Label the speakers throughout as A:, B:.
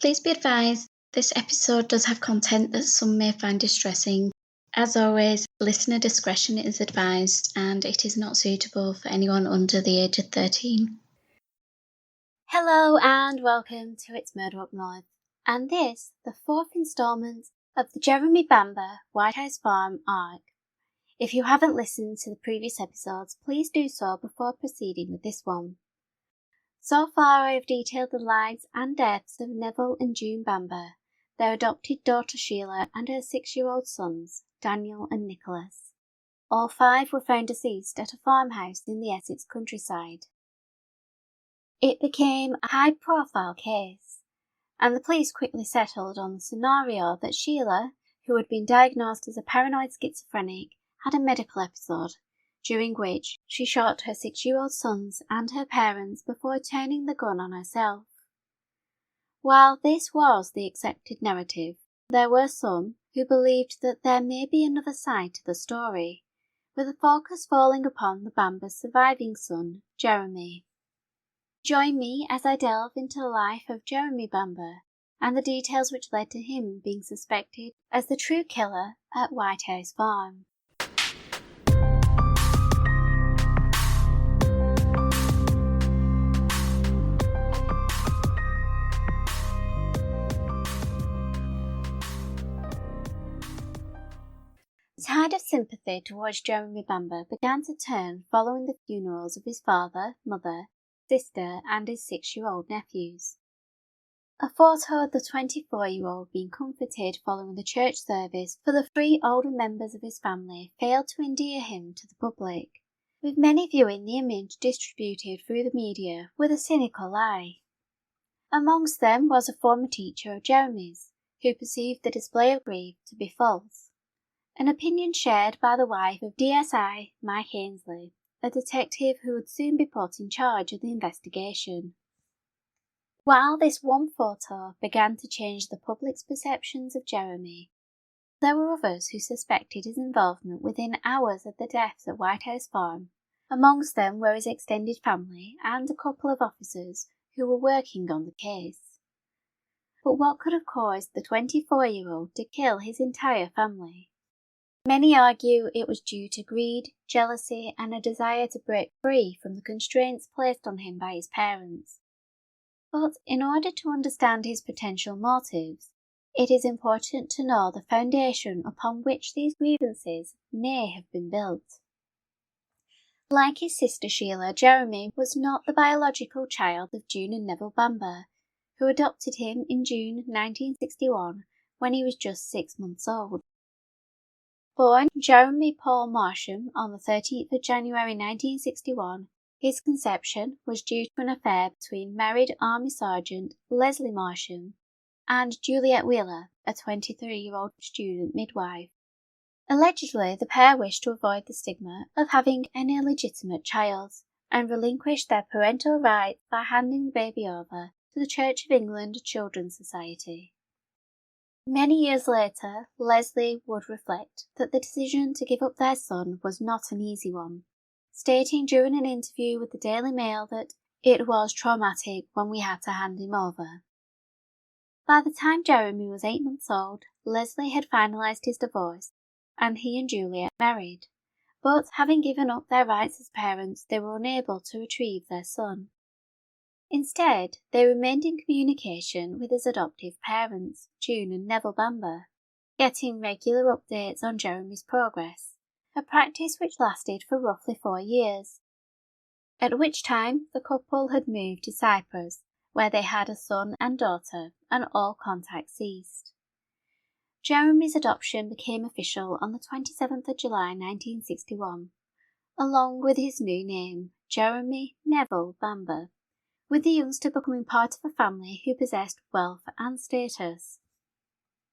A: Please be advised, this episode does have content that some may find distressing. As always, listener discretion is advised and it is not suitable for anyone under the age of 13.
B: Hello and welcome to It's Murder Up North, and this, the fourth instalment of the Jeremy Bamber White House Farm arc. If you haven't listened to the previous episodes, please do so before proceeding with this one. So far I have detailed the lives and deaths of Neville and June Bamber, their adopted daughter Sheila and her 6-year-old sons, Daniel and Nicholas. All 5 were found deceased at a farmhouse in the Essex countryside. It became a high-profile case, and the police quickly settled on the scenario that Sheila, who had been diagnosed as a paranoid schizophrenic, had a medical episode, during which she shot her 6-year-old sons and her parents before turning the gun on herself. While this was the accepted narrative, there were some who believed that there may be another side to the story, with the focus falling upon the Bamber's surviving son, Jeremy. Join me as I delve into the life of Jeremy Bamber and the details which led to him being suspected as the true killer at White House Farm. The tide of sympathy towards Jeremy Bamber began to turn following the funerals of his father, mother, sister and his 6-year-old nephews. A photo of the 24-year-old being comforted following the church service for the 3 older members of his family failed to endear him to the public, with many viewing the image distributed through the media with a cynical eye. Amongst them was a former teacher of Jeremy's, who perceived the display of grief to be false, an opinion shared by the wife of DSI Mike Ainsley, a detective who would soon be put in charge of the investigation. While this one photo began to change the public's perceptions of Jeremy, there were others who suspected his involvement within hours of the deaths at White House Farm. Amongst them were his extended family and a couple of officers who were working on the case. But what could have caused the 24-year-old to kill his entire family? Many argue it was due to greed, jealousy, and a desire to break free from the constraints placed on him by his parents. But in order to understand his potential motives, it is important to know the foundation upon which these grievances may have been built. Like his sister Sheila, Jeremy was not the biological child of June and Neville Bamber, who adopted him in June 1961 when he was just 6 months old. Born Jeremy Paul Marsham on the 13th of January 1961, his conception was due to an affair between married Army Sergeant Leslie Marsham and Juliet Wheeler, a 23-year-old student midwife. Allegedly, the pair wished to avoid the stigma of having an illegitimate child and relinquished their parental rights by handing the baby over to the Church of England Children's Society. Many years later, Leslie would reflect that the decision to give up their son was not an easy one, stating during an interview with the Daily Mail that it was traumatic when we had to hand him over. By the time Jeremy was 8 months old, Leslie had finalised his divorce, and he and Juliet married, but having given up their rights as parents, they were unable to retrieve their son. Instead, they remained in communication with his adoptive parents, June and Neville Bamber, getting regular updates on Jeremy's progress, a practice which lasted for roughly 4 years, at which time the couple had moved to Cyprus, where they had a son and daughter, and all contact ceased. Jeremy's adoption became official on the 27th of July 1961, along with his new name, Jeremy Neville Bamber, with the youngster becoming part of a family who possessed wealth and status.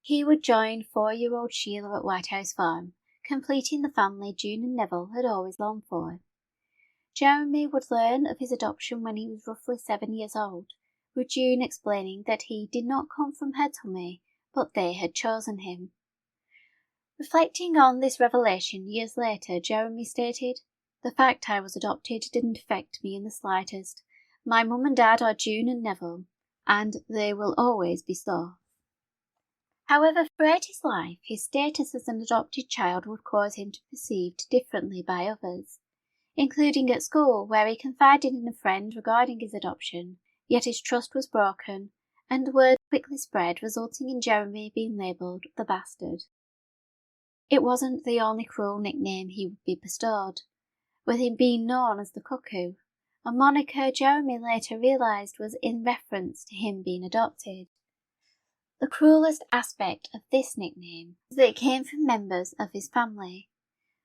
B: He would join 4-year-old Sheila at White House Farm, completing the family June and Neville had always longed for. Jeremy would learn of his adoption when he was roughly 7 years old, with June explaining that he did not come from her tummy, but they had chosen him. Reflecting on this revelation years later, Jeremy stated, "The fact I was adopted didn't affect me in the slightest. My mum and dad are June and Neville. and they will always be so. However, throughout his life, his status as an adopted child would cause him to be perceived differently by others, including at school, where he confided in a friend regarding his adoption, yet his trust was broken, and word quickly spread, resulting in Jeremy being labelled the bastard. It wasn't the only cruel nickname he would be bestowed, with him being known as the Cuckoo, a moniker Jeremy later realised was in reference to him being adopted. The cruelest aspect of this nickname is that it came from members of his family,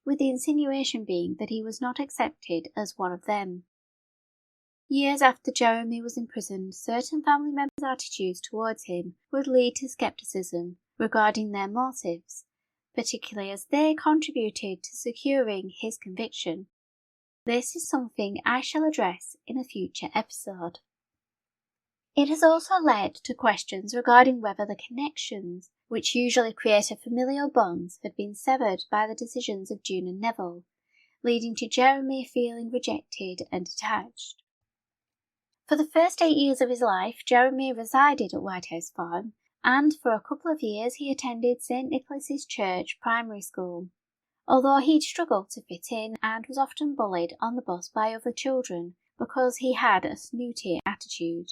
B: with the insinuation being that he was not accepted as one of them. Years after Jeremy was imprisoned, certain family members' attitudes towards him would lead to scepticism regarding their motives, particularly as they contributed to securing his conviction. This is something I shall address in a future episode. It has also led to questions regarding whether the connections, which usually create a familial bond, had been severed by the decisions of June and Neville, leading to Jeremy feeling rejected and detached. For the first 8 years of his life, Jeremy resided at White House Farm, and for a couple of years he attended St. Nicholas's Church Primary School. Although he'd struggled to fit in and was often bullied on the bus by other children because he had a snooty attitude.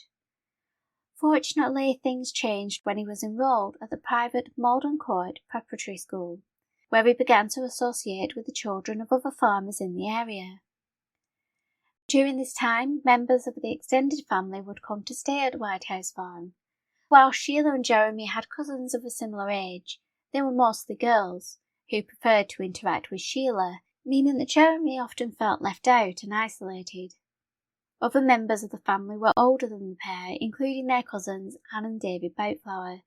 B: Fortunately, things changed when he was enrolled at the private Malden Court Preparatory School, where he began to associate with the children of other farmers in the area. During this time, members of the extended family would come to stay at White House Farm. While Sheila and Jeremy had cousins of a similar age, they were mostly girls, who preferred to interact with Sheila, meaning that Jeremy often felt left out and isolated. Other members of the family were older than the pair, including their cousins Anne and David Boutflower,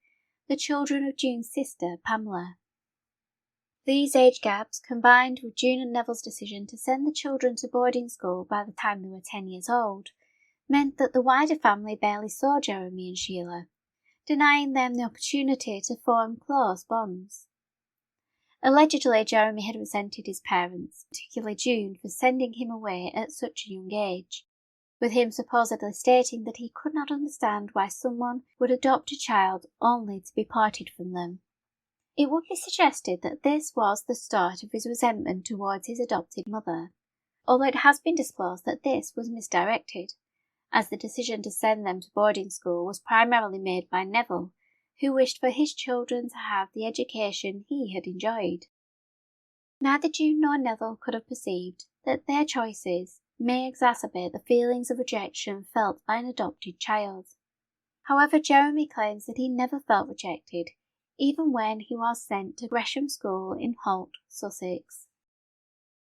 B: the children of June's sister, Pamela. These age gaps, combined with June and Neville's decision to send the children to boarding school by the time they were 10 years old, meant that the wider family barely saw Jeremy and Sheila, denying them the opportunity to form close bonds. Allegedly, Jeremy had resented his parents, particularly June, for sending him away at such a young age, with him supposedly stating that he could not understand why someone would adopt a child only to be parted from them. It would be suggested that this was the start of his resentment towards his adopted mother, although it has been disclosed that this was misdirected, as the decision to send them to boarding school was primarily made by Neville, who wished for his children to have the education he had enjoyed. Neither June nor Neville could have perceived that their choices may exacerbate the feelings of rejection felt by an adopted child. However, Jeremy claims that he never felt rejected, even when he was sent to Gresham School in Holt, Sussex.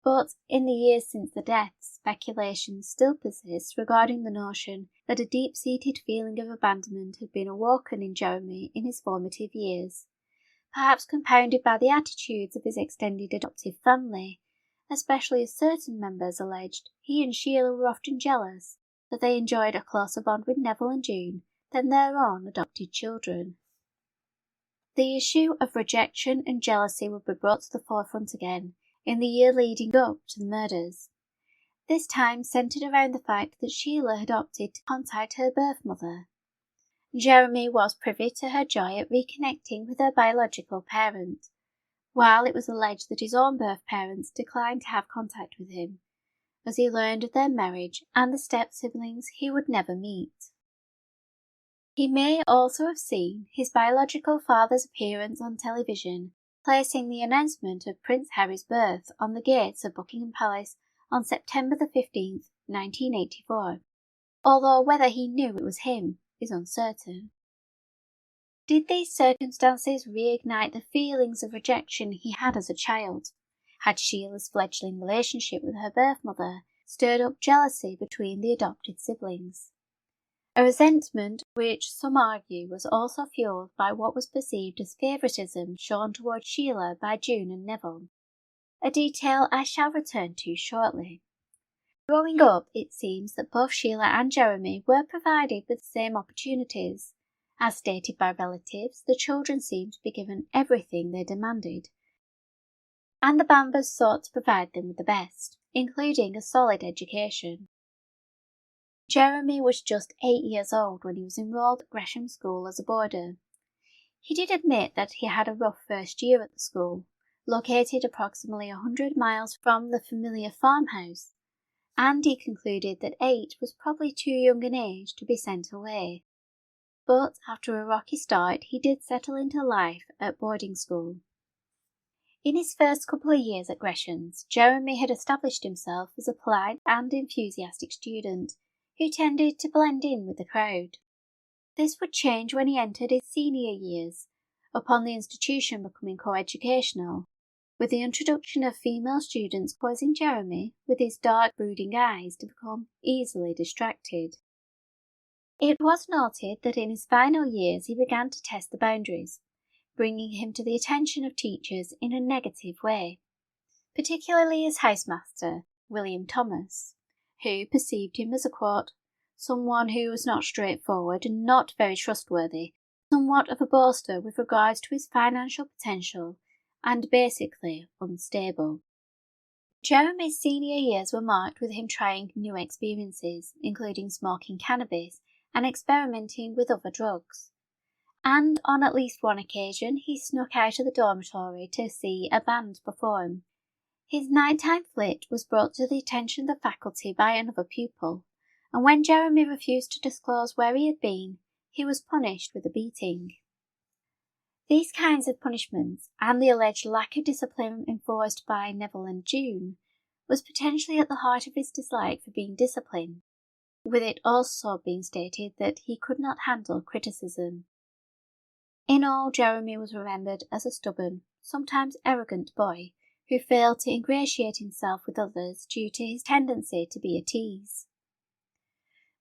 B: But in the years since the death, speculation still persists regarding the notion that a deep-seated feeling of abandonment had been awoken in Jeremy in his formative years, perhaps compounded by the attitudes of his extended adoptive family, especially as certain members alleged he and Sheila were often jealous that they enjoyed a closer bond with Neville and June than their own adopted children. The issue of rejection and jealousy would be brought to the forefront again in the year leading up to the murders, this time centred around the fact that Sheila had opted to contact her birth mother. Jeremy was privy to her joy at reconnecting with her biological parent, while it was alleged that his own birth parents declined to have contact with him, as he learned of their marriage and the step-siblings he would never meet. He may also have seen his biological father's appearance on television, placing the announcement of Prince Harry's birth on the gates of Buckingham Palace on September the 15th, 1984, although whether he knew it was him is uncertain. Did these circumstances reignite the feelings of rejection he had as a child? Had Sheila's fledgling relationship with her birth mother stirred up jealousy between the adopted siblings? A resentment which some argue was also fueled by what was perceived as favouritism shown towards Sheila by June and Neville, a detail I shall return to shortly. Growing up, it seems that both Sheila and Jeremy were provided with the same opportunities. As stated by relatives, the children seemed to be given everything they demanded, and the Bambers sought to provide them with the best, including a solid education. Jeremy was just 8 years old when he was enrolled at Gresham School as a boarder. He did admit that he had a rough first year at the school, located approximately 100 miles from the familiar farmhouse, and he concluded that 8 was probably too young an age to be sent away. But after a rocky start, he did settle into life at boarding school. In his first couple of years at Gresham's, Jeremy had established himself as a polite and enthusiastic student who tended to blend in with the crowd. This would change when he entered his senior years, upon the institution becoming co-educational, with the introduction of female students causing Jeremy, with his dark brooding eyes, to become easily distracted. It was noted that in his final years he began to test the boundaries, bringing him to the attention of teachers in a negative way, particularly his housemaster, William Thomas, who perceived him as a, quote, someone who was not straightforward and not very trustworthy, somewhat of a boaster with regards to his financial potential, and basically unstable. Jeremy's senior years were marked with him trying new experiences, including smoking cannabis and experimenting with other drugs. And on at least one occasion he snuck out of the dormitory to see a band perform. His nighttime flit was brought to the attention of the faculty by another pupil, and when Jeremy refused to disclose where he had been, he was punished with a beating. These kinds of punishments, and the alleged lack of discipline enforced by Neville and June, was potentially at the heart of his dislike for being disciplined, with it also being stated that he could not handle criticism. In all, Jeremy was remembered as a stubborn, sometimes arrogant boy who failed to ingratiate himself with others due to his tendency to be a tease.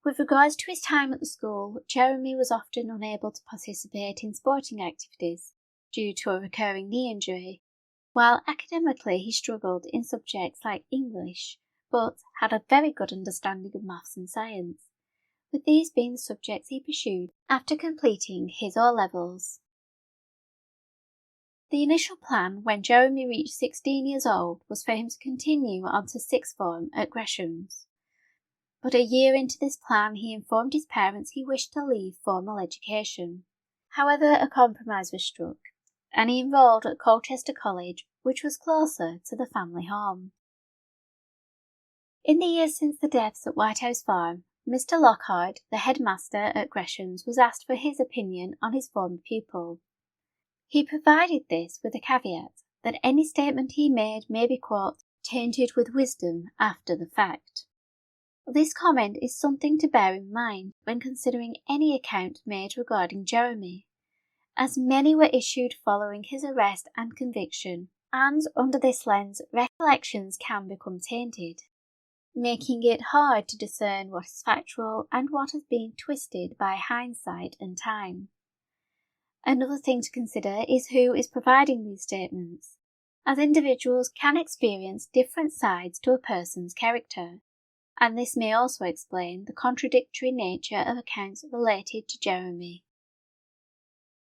B: With regards to his time at the school, Jeremy was often unable to participate in sporting activities due to a recurring knee injury, while academically he struggled in subjects like English, but had a very good understanding of maths and science, with these being the subjects he pursued after completing his O-levels. The initial plan when Jeremy reached 16 years old was for him to continue on to sixth form at Gresham's. But a year into this plan he informed his parents he wished to leave formal education. However, a compromise was struck, and he enrolled at Colchester College, which was closer to the family home. In the years since the deaths at White House Farm, Mr. Lockhart, the headmaster at Gresham's, was asked for his opinion on his former pupil. He provided this with a caveat that any statement he made may be, quote, tainted with wisdom after the fact. This comment is something to bear in mind when considering any account made regarding Jeremy, as many were issued following his arrest and conviction, and under this lens recollections can become tainted, making it hard to discern what is factual and what has been twisted by hindsight and time. Another thing to consider is who is providing these statements, as individuals can experience different sides to a person's character, and this may also explain the contradictory nature of accounts related to Jeremy.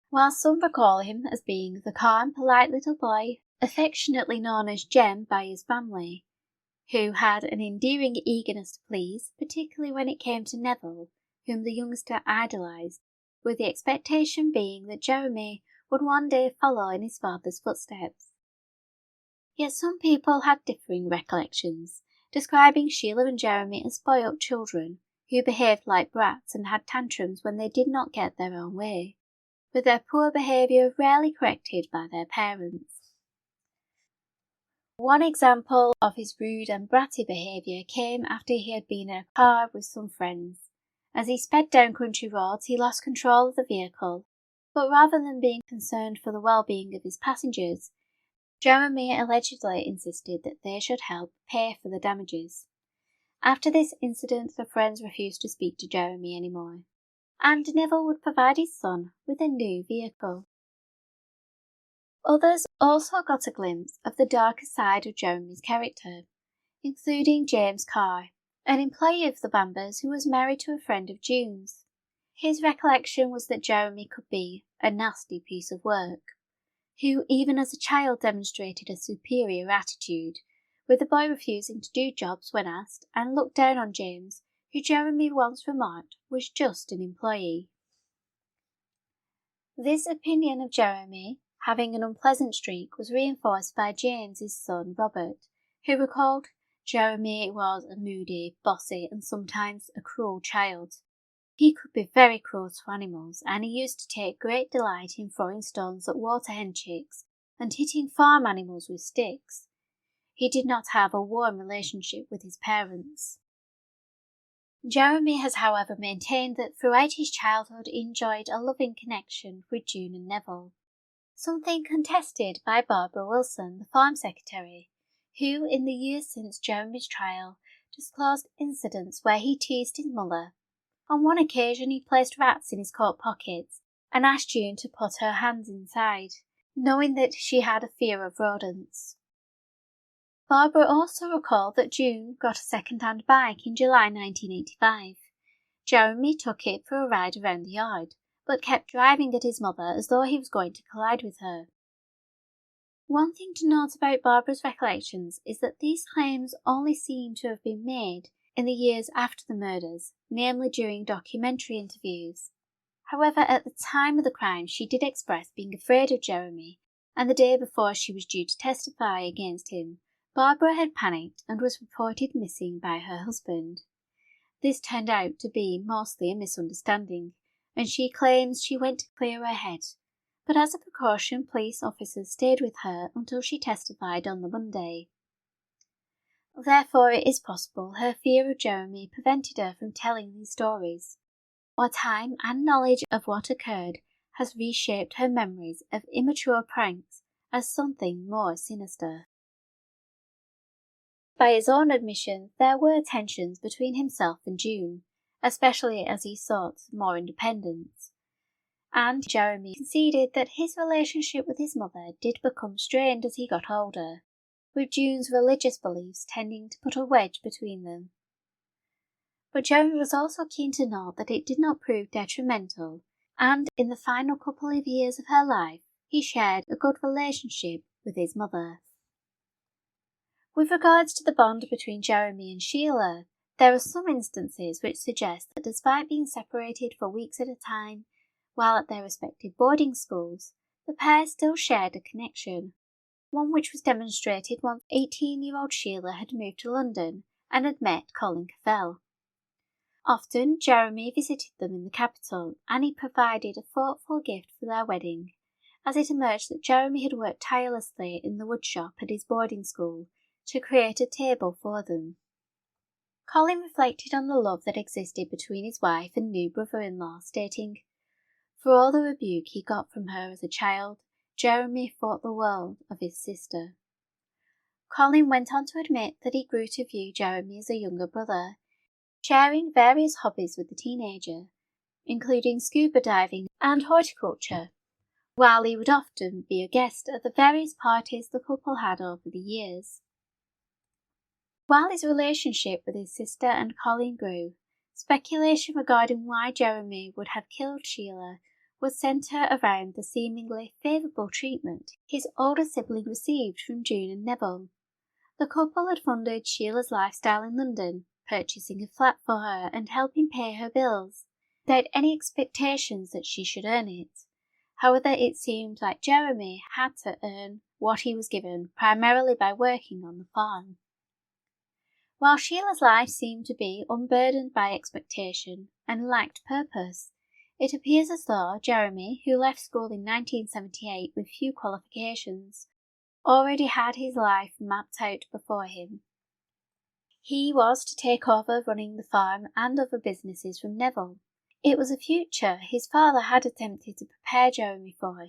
B: While some recall him as being the calm, polite little boy, affectionately known as Jem by his family, who had an endearing eagerness to please, particularly when it came to Neville, whom the youngster idolised, with the expectation being that Jeremy would one day follow in his father's footsteps. Yet some people had differing recollections, describing Sheila and Jeremy as spoilt children who behaved like brats and had tantrums when they did not get their own way, with their poor behaviour rarely corrected by their parents. One example of his rude and bratty behaviour came after he had been in a car with some friends. As he sped down country roads, he lost control of the vehicle, but rather than being concerned for the well-being of his passengers, Jeremy allegedly insisted that they should help pay for the damages. After this incident, the friends refused to speak to Jeremy anymore, and Neville would provide his son with a new vehicle. Others also got a glimpse of the darker side of Jeremy's character, including James Carr, an employee of the Bambers who was married to a friend of June's. His recollection was that Jeremy could be a nasty piece of work, who even as a child demonstrated a superior attitude, with the boy refusing to do jobs when asked and looked down on James, who Jeremy once remarked was just an employee. This opinion of Jeremy having an unpleasant streak was reinforced by James's son Robert, who recalled Jeremy was a moody, bossy, and sometimes a cruel child. He could be very cruel to animals, and he used to take great delight in throwing stones at water hen chicks and hitting farm animals with sticks. He did not have a warm relationship with his parents. Jeremy has, however, maintained that throughout his childhood he enjoyed a loving connection with June and Neville, something contested by Barbara Wilson, the farm secretary, who, in the years since Jeremy's trial, disclosed incidents where he teased his mother. On one occasion he placed rats in his coat pockets and asked June to put her hands inside, knowing that she had a fear of rodents. Barbara also recalled that June got a second-hand bike in July 1985. Jeremy took it for a ride around the yard, but kept driving at his mother as though he was going to collide with her. One thing to note about Barbara's recollections is that these claims only seem to have been made in the years after the murders, namely during documentary interviews. However, at the time of the crime she did express being afraid of Jeremy, and the day before she was due to testify against him, Barbara had panicked and was reported missing by her husband. This turned out to be mostly a misunderstanding, and she claims she went to clear her head, but as a precaution police officers stayed with her until she testified on the Monday. Therefore it is possible her fear of Jeremy prevented her from telling these stories, or time and knowledge of what occurred has reshaped her memories of immature pranks as something more sinister. By his own admission, there were tensions between himself and June, especially as he sought more independence. And Jeremy conceded that his relationship with his mother did become strained as he got older, with June's religious beliefs tending to put a wedge between them. But Jeremy was also keen to note that it did not prove detrimental, and in the final couple of years of her life, he shared a good relationship with his mother. With regards to the bond between Jeremy and Sheila, there are some instances which suggest that despite being separated for weeks at a time, while at their respective boarding schools, the pair still shared a connection, one which was demonstrated once 18-year-old Sheila had moved to London and had met Colin Cavell. Often Jeremy visited them in the capital, and he provided a thoughtful gift for their wedding, as it emerged that Jeremy had worked tirelessly in the woodshop at his boarding school to create a table for them. Colin reflected on the love that existed between his wife and new brother-in-law, stating, "For all the rebuke he got from her as a child, Jeremy thought the world of his sister." Colin went on to admit that he grew to view Jeremy as a younger brother, sharing various hobbies with the teenager, including scuba diving and horticulture, while he would often be a guest at the various parties the couple had over the years. While his relationship with his sister and Colin grew, speculation regarding why Jeremy would have killed Sheila would centre around the seemingly favourable treatment his older sibling received from June and Neville. The couple had funded Sheila's lifestyle in London, purchasing a flat for her and helping pay her bills, without any expectations that she should earn it. However, it seemed like Jeremy had to earn what he was given primarily by working on the farm. While Sheila's life seemed to be unburdened by expectation and lacked purpose, it appears as though Jeremy, who left school in 1978 with few qualifications, already had his life mapped out before him. He was to take over running the farm and other businesses from Neville. It was a future his father had attempted to prepare Jeremy for,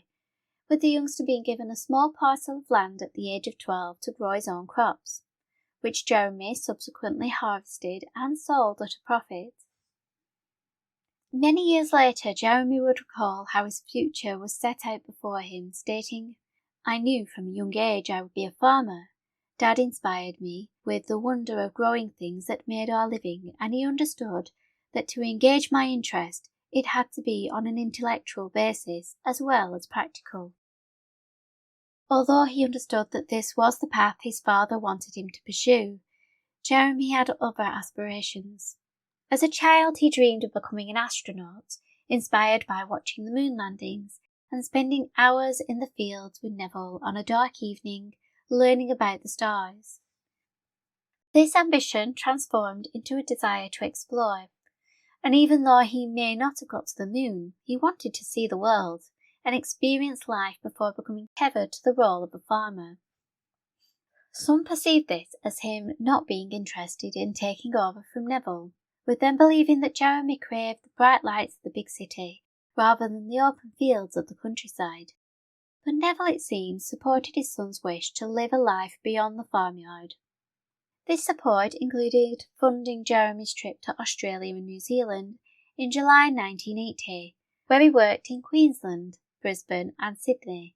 B: with the youngster being given a small parcel of land at the age of 12 to grow his own crops, which Jeremy subsequently harvested and sold at a profit. Many years later, Jeremy would recall how his future was set out before him, stating, "I knew from a young age I would be a farmer. Dad inspired me with the wonder of growing things that made our living, and he understood that to engage my interest, it had to be on an intellectual basis as well as practical." Although he understood that this was the path his father wanted him to pursue, Jeremy had other aspirations. As a child, he dreamed of becoming an astronaut, inspired by watching the moon landings and spending hours in the fields with Neville on a dark evening, learning about the stars. This ambition transformed into a desire to explore, and even though he may not have got to the moon, he wanted to see the world and experience life before becoming tethered to the role of a farmer. Some perceived this as him not being interested in taking over from Neville, with them believing that Jeremy craved the bright lights of the big city rather than the open fields of the countryside. But Neville, it seems, supported his son's wish to live a life beyond the farmyard. This support included funding Jeremy's trip to Australia and New Zealand in July 1980, where he worked in Queensland, Brisbane and Sydney,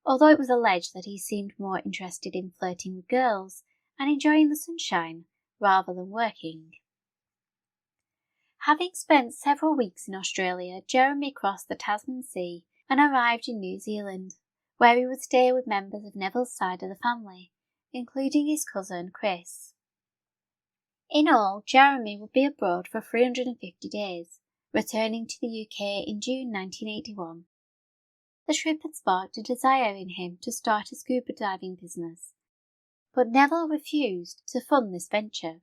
B: although it was alleged that he seemed more interested in flirting with girls and enjoying the sunshine rather than working. Having spent several weeks in Australia, Jeremy crossed the Tasman Sea and arrived in New Zealand, where he would stay with members of Neville's side of the family, including his cousin Chris. In all, Jeremy would be abroad for 350 days, returning to the UK in June 1981. The trip had sparked a desire in him to start a scuba diving business, but Neville refused to fund this venture.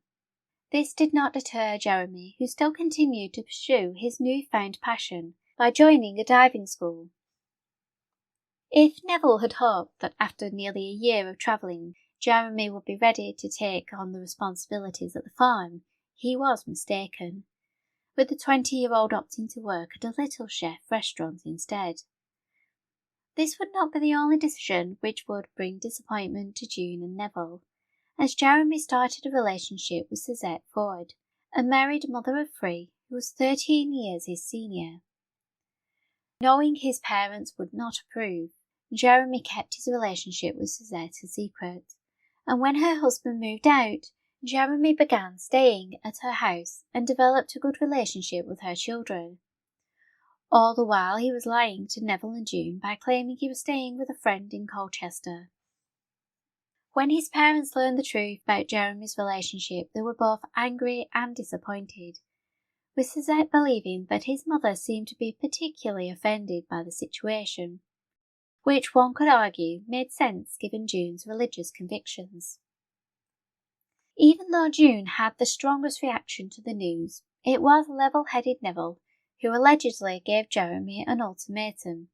B: This did not deter Jeremy, who still continued to pursue his newfound passion by joining a diving school. If Neville had hoped that after nearly a year of travelling, Jeremy would be ready to take on the responsibilities at the farm, he was mistaken, with the 20-year-old opting to work at a Little Chef restaurant instead. This would not be the only decision which would bring disappointment to June and Neville, as Jeremy started a relationship with Suzette Ford, a married mother of 3 who was 13 years his senior. Knowing his parents would not approve, Jeremy kept his relationship with Suzette a secret, and when her husband moved out, Jeremy began staying at her house and developed a good relationship with her children. All the while he was lying to Neville and June by claiming he was staying with a friend in Colchester. When his parents learned the truth about Jeremy's relationship, they were both angry and disappointed, with Suzette believing that his mother seemed to be particularly offended by the situation, which one could argue made sense given June's religious convictions. Even though June had the strongest reaction to the news, it was level-headed Neville who allegedly gave Jeremy an ultimatum,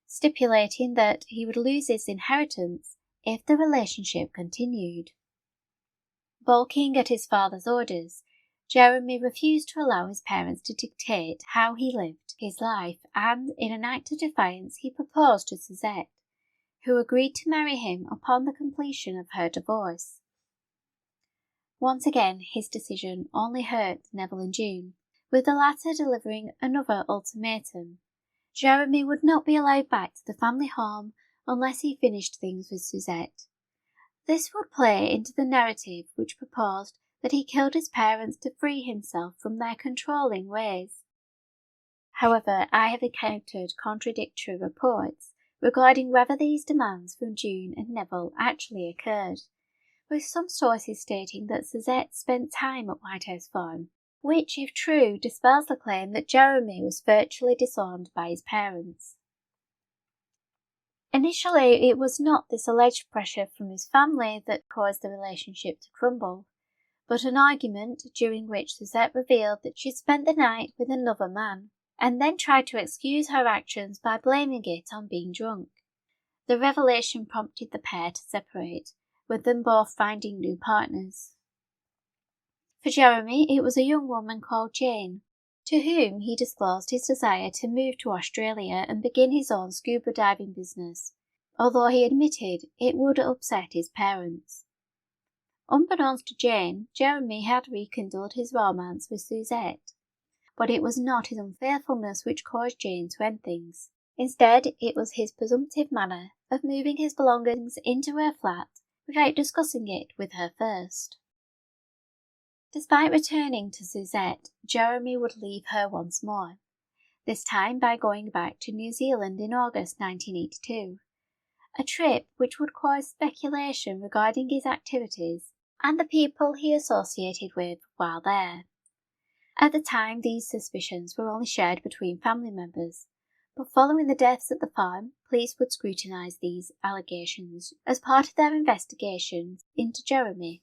B: stipulating that he would lose his inheritance if the relationship continued. Balking at his father's orders, Jeremy refused to allow his parents to dictate how he lived his life, and in an act of defiance he proposed to Suzette, who agreed to marry him upon the completion of her divorce. Once again, his decision only hurt Neville and June, with the latter delivering another ultimatum. Jeremy would not be allowed back to the family home unless he finished things with Suzette. This would play into the narrative which proposed that he killed his parents to free himself from their controlling ways. However, I have encountered contradictory reports regarding whether these demands from June and Neville actually occurred, with some sources stating that Suzette spent time at Whitehouse Farm, which, if true, dispels the claim that Jeremy was virtually disowned by his parents. Initially, it was not this alleged pressure from his family that caused the relationship to crumble, but an argument during which Suzette revealed that she spent the night with another man, and then tried to excuse her actions by blaming it on being drunk. The revelation prompted the pair to separate, with them both finding new partners. For Jeremy, it was a young woman called Jane, to whom he disclosed his desire to move to Australia and begin his own scuba diving business, although he admitted it would upset his parents. Unbeknownst to Jane, Jeremy had rekindled his romance with Suzette, but it was not his unfaithfulness which caused Jane to end things. Instead, it was his presumptive manner of moving his belongings into her flat without discussing it with her first. Despite returning to Suzette, Jeremy would leave her once more, this time by going back to New Zealand in August 1982, a trip which would cause speculation regarding his activities and the people he associated with while there. At the time, these suspicions were only shared between family members, but following the deaths at the farm, police would scrutinise these allegations as part of their investigations into Jeremy.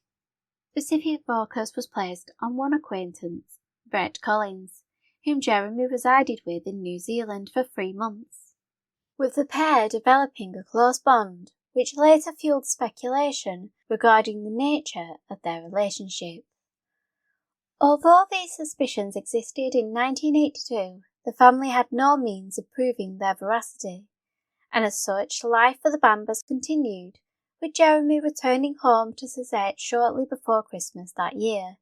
B: Specific focus was placed on one acquaintance, Brett Collins, whom Jeremy resided with in New Zealand for 3 months, with the pair developing a close bond, which later fueled speculation regarding the nature of their relationship. Although these suspicions existed in 1982, the family had no means of proving their veracity, and as such, life for the Bambers continued, with Jeremy returning home to Suzette shortly before Christmas that year.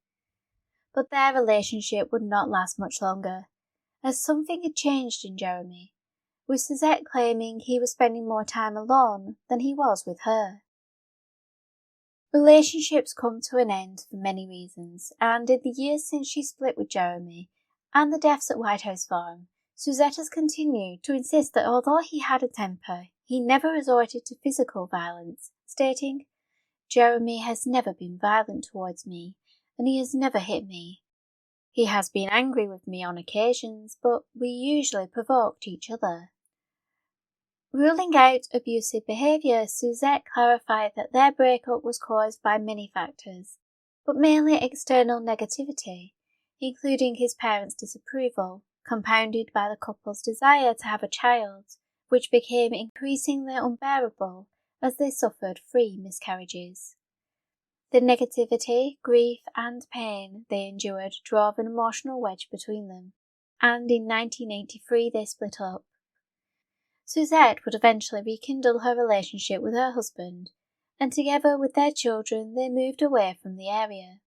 B: But their relationship would not last much longer, as something had changed in Jeremy, with Suzette claiming he was spending more time alone than he was with her. Relationships come to an end for many reasons, and in the years since she split with Jeremy and the deaths at Whitehouse Farm, Suzette has continued to insist that although he had a temper, he never resorted to physical violence, stating, "Jeremy has never been violent towards me, and he has never hit me. He has been angry with me on occasions, but we usually provoked each other." Ruling out abusive behaviour, Suzette clarified that their breakup was caused by many factors, but mainly external negativity, including his parents' disapproval, compounded by the couple's desire to have a child, which became increasingly unbearable as they suffered 3 miscarriages. The negativity, grief and pain they endured drove an emotional wedge between them, and in 1983 they split up. Suzette would eventually rekindle her relationship with her husband, and together with their children they moved away from the area.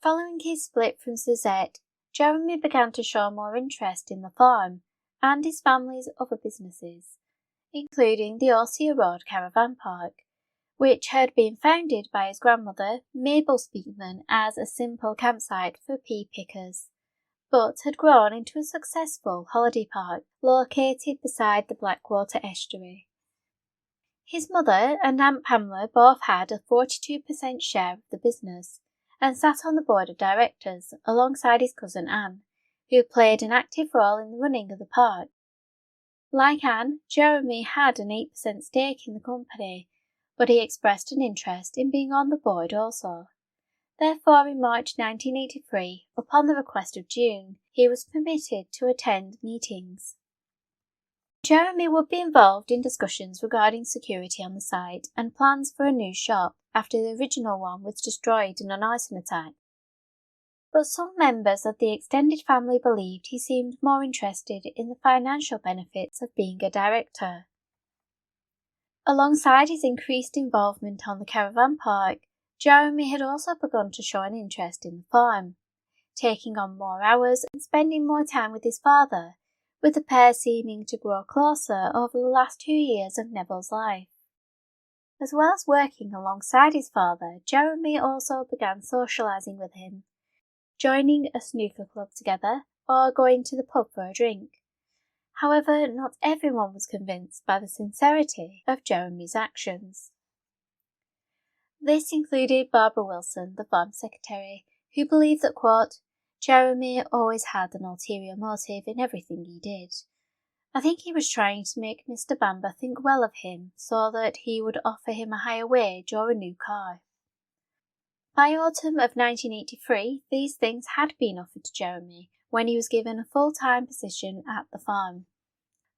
B: Following his split from Suzette, Jeremy began to show more interest in the farm and his family's other businesses, including the Osea Road Caravan Park, which had been founded by his grandmother, Mabel Speakman, as a simple campsite for pea pickers, but had grown into a successful holiday park located beside the Blackwater estuary. His mother and Aunt Pamela both had a 42% share of the business and sat on the board of directors alongside his cousin Anne, who played an active role in the running of the park. Like Anne, Jeremy had an 8% stake in the company, but he expressed an interest in being on the board also. Therefore, in March 1983, upon the request of June, he was permitted to attend meetings. Jeremy would be involved in discussions regarding security on the site and plans for a new shop after the original one was destroyed in an arson attack. But some members of the extended family believed he seemed more interested in the financial benefits of being a director. Alongside his increased involvement on the caravan park, Jeremy had also begun to show an interest in the farm, taking on more hours and spending more time with his father, with the pair seeming to grow closer over the last 2 years of Neville's life. As well as working alongside his father, Jeremy also began socialising with him, joining a snooker club together or going to the pub for a drink. However, not everyone was convinced by the sincerity of Jeremy's actions. This included Barbara Wilson, the farm secretary, who believed that, quote, "Jeremy always had an ulterior motive in everything he did. I think he was trying to make Mr. Bamber think well of him so that he would offer him a higher wage or a new car." By autumn of 1983, these things had been offered to Jeremy when he was given a full-time position at the farm.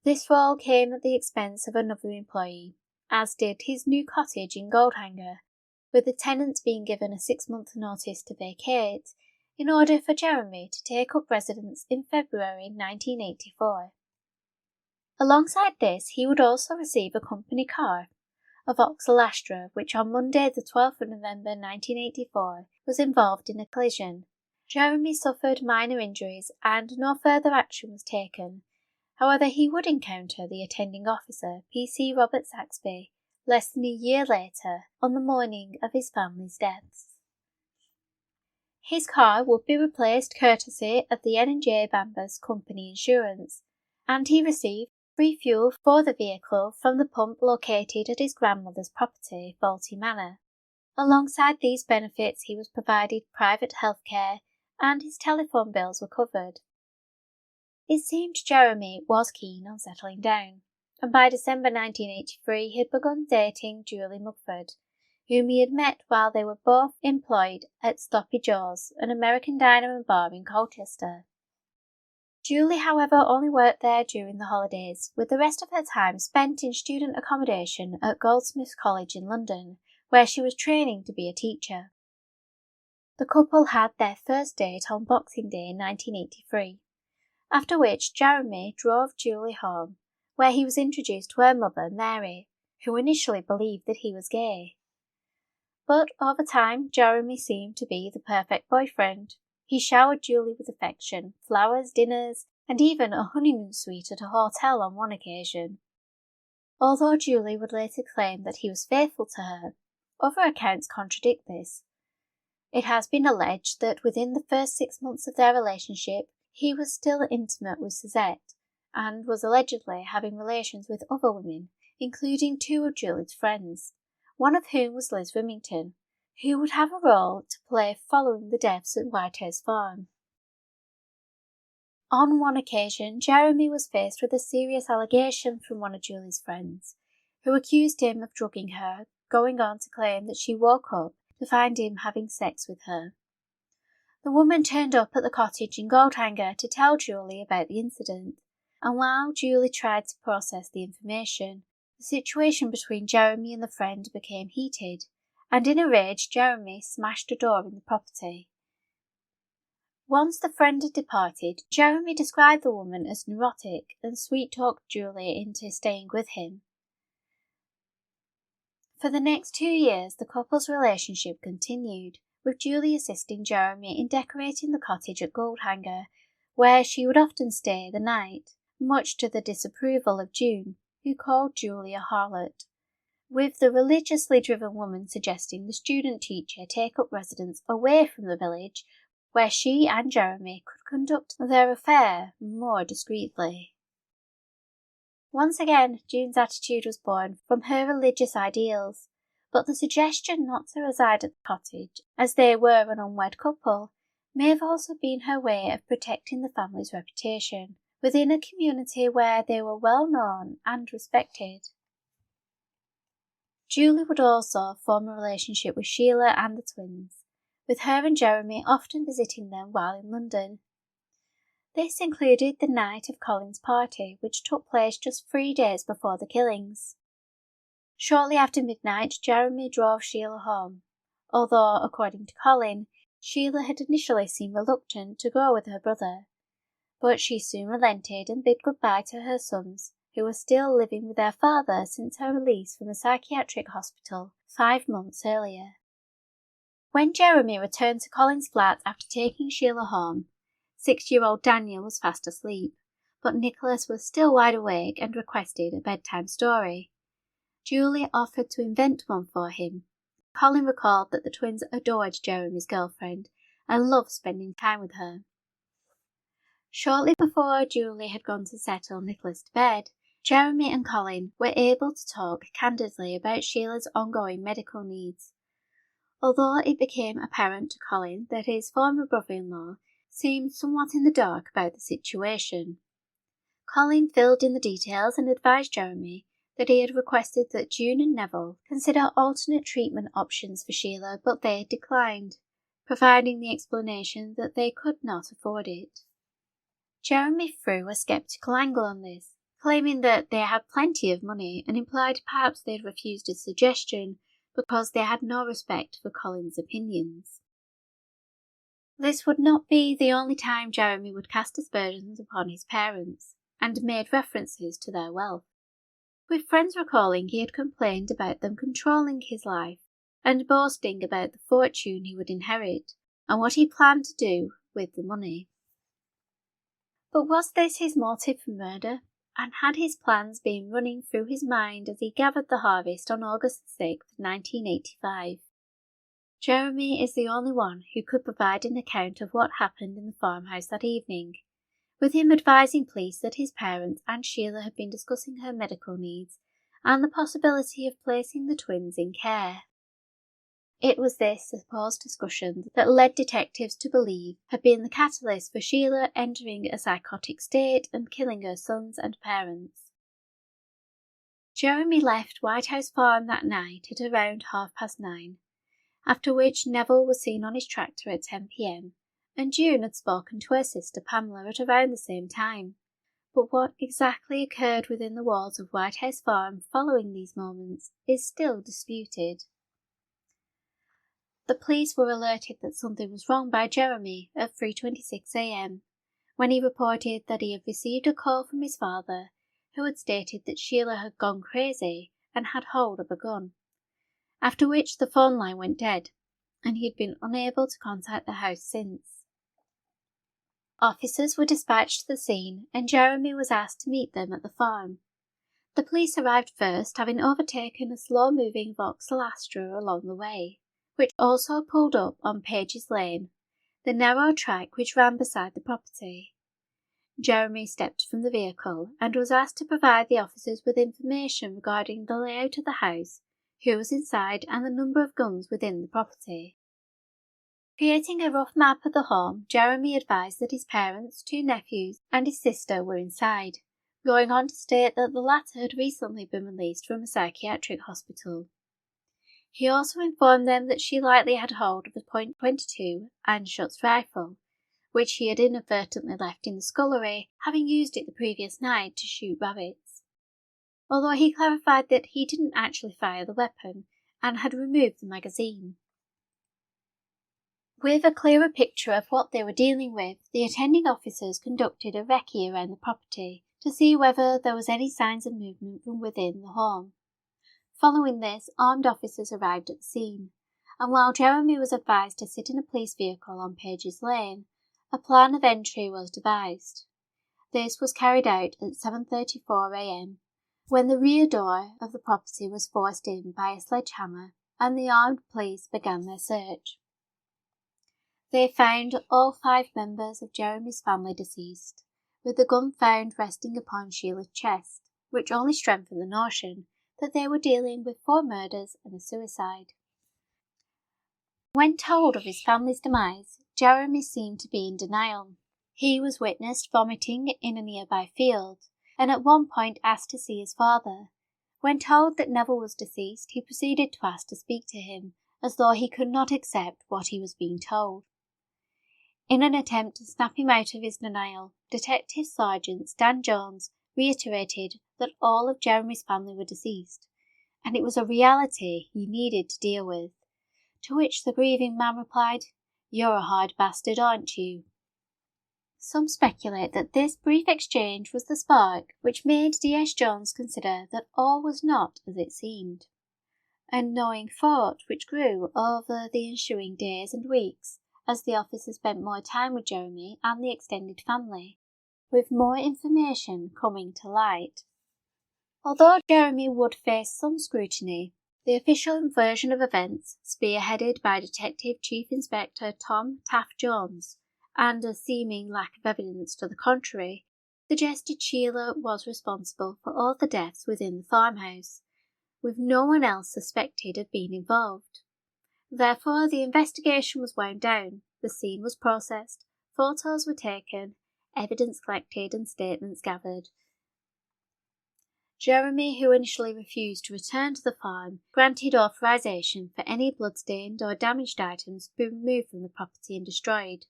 B: This role came at the expense of another employee, as did his new cottage in Goldhanger, with the tenant being given a 6-month notice to vacate in order for Jeremy to take up residence in February 1984. Alongside this, he would also receive a company car, a Vauxhall Astra, which on Monday the 12th of November 1984 was involved in a collision. Jeremy suffered minor injuries and no further action was taken. However, he would encounter the attending officer, PC Robert Saxby, less than a year later, on the morning of his family's deaths. His car would be replaced courtesy of the N&J Bamber's company insurance, and he received free fuel for the vehicle from the pump located at his grandmother's property, Faulty Manor. Alongside these benefits, he was provided private health care and his telephone bills were covered. It seemed Jeremy was keen on settling down, and by December 1983 he had begun dating Julie Mugford, whom he had met while they were both employed at Sloppy Joe's, an American diner and bar in Colchester. Julie, however, only worked there during the holidays, with the rest of her time spent in student accommodation at Goldsmiths College in London, where she was training to be a teacher. The couple had their first date on Boxing Day in 1983, after which Jeremy drove Julie home, where he was introduced to her mother, Mary, who initially believed that he was gay. But over time, Jeremy seemed to be the perfect boyfriend. He showered Julie with affection, flowers, dinners, and even a honeymoon suite at a hotel on one occasion. Although Julie would later claim that he was faithful to her, other accounts contradict this. It has been alleged that within the first 6 months of their relationship, he was still intimate with Suzette, and was allegedly having relations with other women, including 2 of Julie's friends, one of whom was Liz Remington, who would have a role to play following the deaths at Whitehouse Farm. On one occasion, Jeremy was faced with a serious allegation from one of Julie's friends, who accused him of drugging her, going on to claim that she woke up to find him having sex with her. The woman turned up at the cottage in Goldhanger to tell Julie about the incident, and while Julie tried to process the information, the situation between Jeremy and the friend became heated, and in a rage Jeremy smashed a door in the property. Once the friend had departed, Jeremy described the woman as neurotic and sweet-talked Julie into staying with him. For the next 2 years, the couple's relationship continued, with Julie assisting Jeremy in decorating the cottage at Goldhanger, where she would often stay the night, much to the disapproval of June, who called Julie a harlot, with the religiously driven woman suggesting the student teacher take up residence away from the village, where she and Jeremy could conduct their affair more discreetly. Once again, June's attitude was born from her religious ideals, but the suggestion not to reside at the cottage, as they were an unwed couple, may have also been her way of protecting the family's reputation within a community where they were well known and respected. Julie would also form a relationship with Sheila and the twins, with her and Jeremy often visiting them while in London. This included the night of Colin's party, which took place just 3 days before the killings. Shortly after midnight, Jeremy drove Sheila home, although, according to Colin, Sheila had initially seemed reluctant to go with her brother, but she soon relented and bid goodbye to her sons, who were still living with their father since her release from a psychiatric hospital 5 months earlier. When Jeremy returned to Colin's flat after taking Sheila home, 6-year-old Daniel was fast asleep, but Nicholas was still wide awake and requested a bedtime story. Julie offered to invent one for him. Colin recalled that the twins adored Jeremy's girlfriend and loved spending time with her. Shortly before Julie had gone to settle Nicholas to bed, Jeremy and Colin were able to talk candidly about Sheila's ongoing medical needs. Although it became apparent to Colin that his former brother-in-law seemed somewhat in the dark about the situation, Colin filled in the details and advised Jeremy that he had requested that June and Neville consider alternate treatment options for Sheila, but they declined, providing the explanation that they could not afford it. Jeremy threw a sceptical angle on this, claiming that they had plenty of money, and implied perhaps they had refused his suggestion because they had no respect for Colin's opinions. This would not be the only time Jeremy would cast aspersions upon his parents, and made references to their wealth, with friends recalling he had complained about them controlling his life, and boasting about the fortune he would inherit, and what he planned to do with the money. But was this his motive for murder, and had his plans been running through his mind as he gathered the harvest on August 6, 1985? Jeremy is the only one who could provide an account of what happened in the farmhouse that evening, with him advising police that his parents and Sheila had been discussing her medical needs and the possibility of placing the twins in care. It was this supposed discussion that led detectives to believe had been the catalyst for Sheila entering a psychotic state and killing her sons and parents. Jeremy left White House Farm that night at around 9:30, after which Neville was seen on his tractor at 10 p.m, and June had spoken to her sister Pamela at around the same time. But what exactly occurred within the walls of White House Farm following these moments is still disputed. The police were alerted that something was wrong by Jeremy at 3:26 a.m, when he reported that he had received a call from his father, who had stated that Sheila had gone crazy and had hold of a gun, after which the phone line went dead, and he had been unable to contact the house since. Officers were dispatched to the scene, and Jeremy was asked to meet them at the farm. The police arrived first, having overtaken a slow-moving Vauxhall Astra along the way, which also pulled up on Page's Lane, the narrow track which ran beside the property. Jeremy stepped from the vehicle and was asked to provide the officers with information regarding the layout of the house, who was inside, and the number of guns within the property. Creating a rough map of the home, Jeremy advised that his parents, 2 nephews, and his sister were inside, going on to state that the latter had recently been released from a psychiatric hospital. He also informed them that she likely had hold of a .22 and Schuss rifle, which he had inadvertently left in the scullery, having used it the previous night to shoot rabbits, although he clarified that he didn't actually fire the weapon and had removed the magazine. With a clearer picture of what they were dealing with, the attending officers conducted a recce around the property to see whether there was any signs of movement from within the home. Following this, armed officers arrived at the scene, and while Jeremy was advised to sit in a police vehicle on Page's Lane, a plan of entry was devised. This was carried out at 7:34 a.m, when the rear door of the property was forced in by a sledgehammer, and the armed police began their search. They found all 5 members of Jeremy's family deceased, with the gun found resting upon Sheila's chest, which only strengthened the notion that they were dealing with 4 murders and a suicide. When told of his family's demise, Jeremy seemed to be in denial. He was witnessed vomiting in a nearby field, and at one point asked to see his father. When told that Neville was deceased, he proceeded to ask to speak to him, as though he could not accept what he was being told. In an attempt to snap him out of his denial, Detective Sergeant Stan Jones reiterated that all of Jeremy's family were deceased, and it was a reality he needed to deal with, to which the grieving man replied, "You're a hard bastard, aren't you?" Some speculate that this brief exchange was the spark which made D.S. Jones consider that all was not as it seemed. A gnawing thought which grew over the ensuing days and weeks, as the officer spent more time with Jeremy and the extended family, with more information coming to light. Although Jeremy would face some scrutiny, the official version of events, spearheaded by Detective Chief Inspector Tom Taft Jones, and a seeming lack of evidence to the contrary, suggested Sheila was responsible for all the deaths within the farmhouse, with no one else suspected of being involved. Therefore, the investigation was wound down, the scene was processed, photos were taken, evidence collected and statements gathered. Jeremy, who initially refused to return to the farm, granted authorization for any bloodstained or damaged items to be removed from the property and destroyed.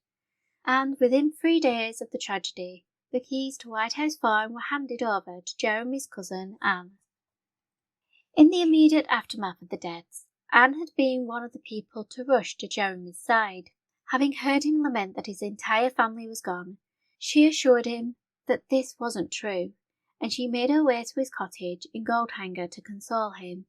B: And within 3 days of the tragedy, the keys to White House Farm were handed over to Jeremy's cousin, Anne. In the immediate aftermath of the deaths, Anne had been one of the people to rush to Jeremy's side. Having heard him lament that his entire family was gone, she assured him that this wasn't true, and she made her way to his cottage in Goldhanger to console him.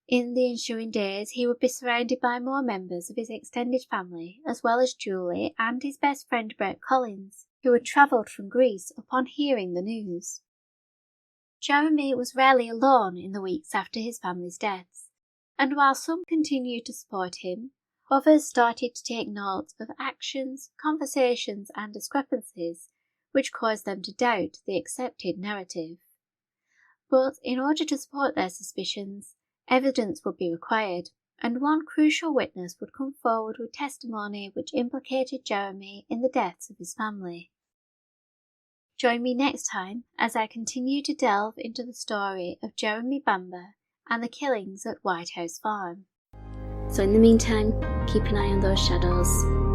B: In the ensuing days, he would be surrounded by more members of his extended family, as well as Julie and his best friend Brett Collins, who had travelled from Greece upon hearing the news. Jeremy was rarely alone in the weeks after his family's deaths, and while some continued to support him, others started to take note of actions, conversations, and discrepancies which caused them to doubt the accepted narrative. But in order to support their suspicions, evidence would be required, and one crucial witness would come forward with testimony which implicated Jeremy in the deaths of his family. Join me next time as I continue to delve into the story of Jeremy Bamber and the killings at White House Farm. So in the meantime, keep an eye on those shadows.